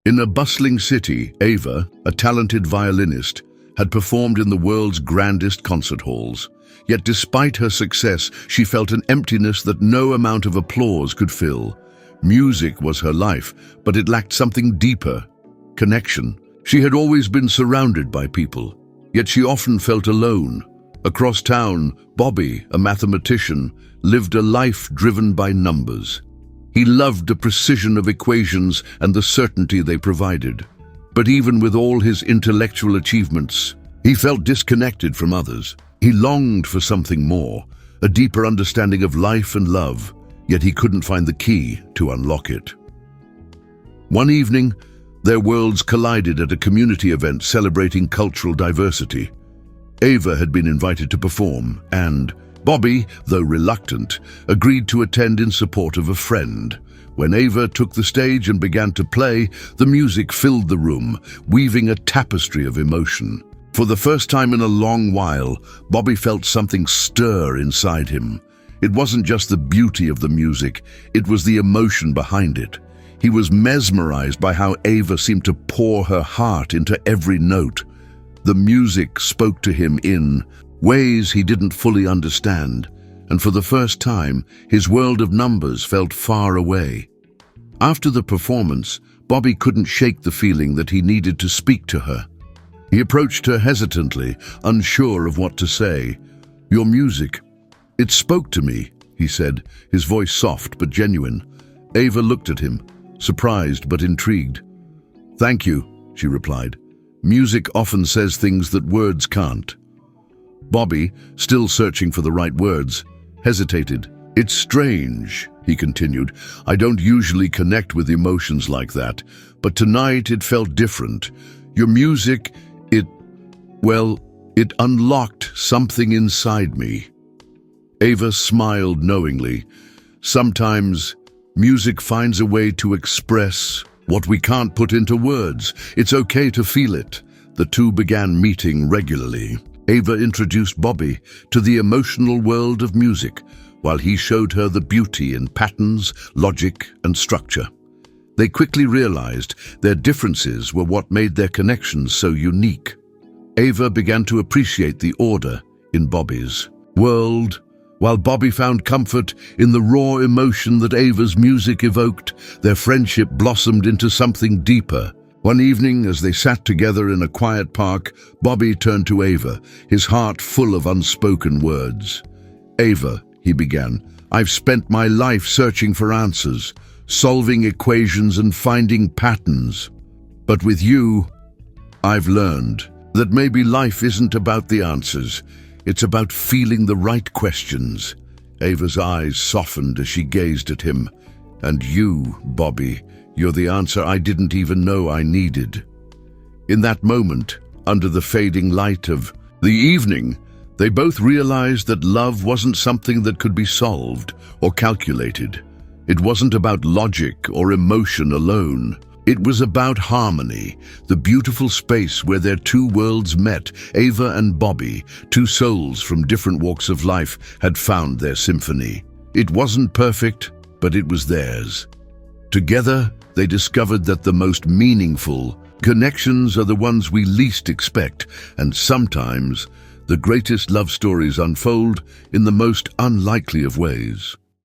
In a bustling city, Ava, a talented violinist, had performed in the world's grandest concert halls. Yet despite her success, she felt an emptiness that no amount of applause could fill. Music was her life, but it lacked something deeper: connection. She had always been surrounded by people, yet she often felt alone. Across town, Bobby, a mathematician, lived a life driven by numbers. He loved the precision of equations and the certainty they provided. But even with all his intellectual achievements, he felt disconnected from others. He longed for something more, a deeper understanding of life and love, yet he couldn't find the key to unlock it. One evening, their worlds collided at a community event celebrating cultural diversity. Ava had been invited to perform, and Bobby, though reluctant, agreed to attend in support of a friend. When Ava took the stage and began to play, the music filled the room, weaving a tapestry of emotion. For the first time in a long while, Bobby felt something stir inside him. It wasn't just the beauty of the music, it was the emotion behind it. He was mesmerized by how Ava seemed to pour her heart into every note. The music spoke to him in ways he didn't fully understand, and for the first time, his world of numbers felt far away. After the performance, Bobby couldn't shake the feeling that he needed to speak to her. He approached her hesitantly, unsure of what to say. "Your music, it spoke to me," he said, his voice soft but genuine. Ava looked at him, surprised but intrigued. "Thank you," she replied. "Music often says things that words can't." Bobby, still searching for the right words, hesitated. "It's strange," he continued. "I don't usually connect with emotions like that, but tonight it felt different. Your music, it unlocked something inside me." Ava smiled knowingly. Sometimes music finds a way to express what we can't put into words. It's okay to feel it. The two began meeting regularly. Ava introduced Bobby to the emotional world of music, while he showed her the beauty in patterns, logic, and structure. They quickly realized their differences were what made their connections so unique. Ava began to appreciate the order in Bobby's world, while Bobby found comfort in the raw emotion that Ava's music evoked. Their friendship blossomed into something deeper. One evening, as they sat together in a quiet park, Bobby turned to Ava, his heart full of unspoken words. "Ava," he began, "I've spent my life searching for answers, solving equations and finding patterns. But with you, I've learned that maybe life isn't about the answers. It's about feeling the right questions." Ava's eyes softened as she gazed at him. "And you, Bobby, you're the answer I didn't even know I needed." In that moment, under the fading light of the evening, they both realized that love wasn't something that could be solved or calculated. It wasn't about logic or emotion alone. It was about harmony, the beautiful space where their two worlds met. Ava and Bobby, two souls from different walks of life, had found their symphony. It wasn't perfect, but it was theirs. Together, they discovered that the most meaningful connections are the ones we least expect, and sometimes the greatest love stories unfold in the most unlikely of ways.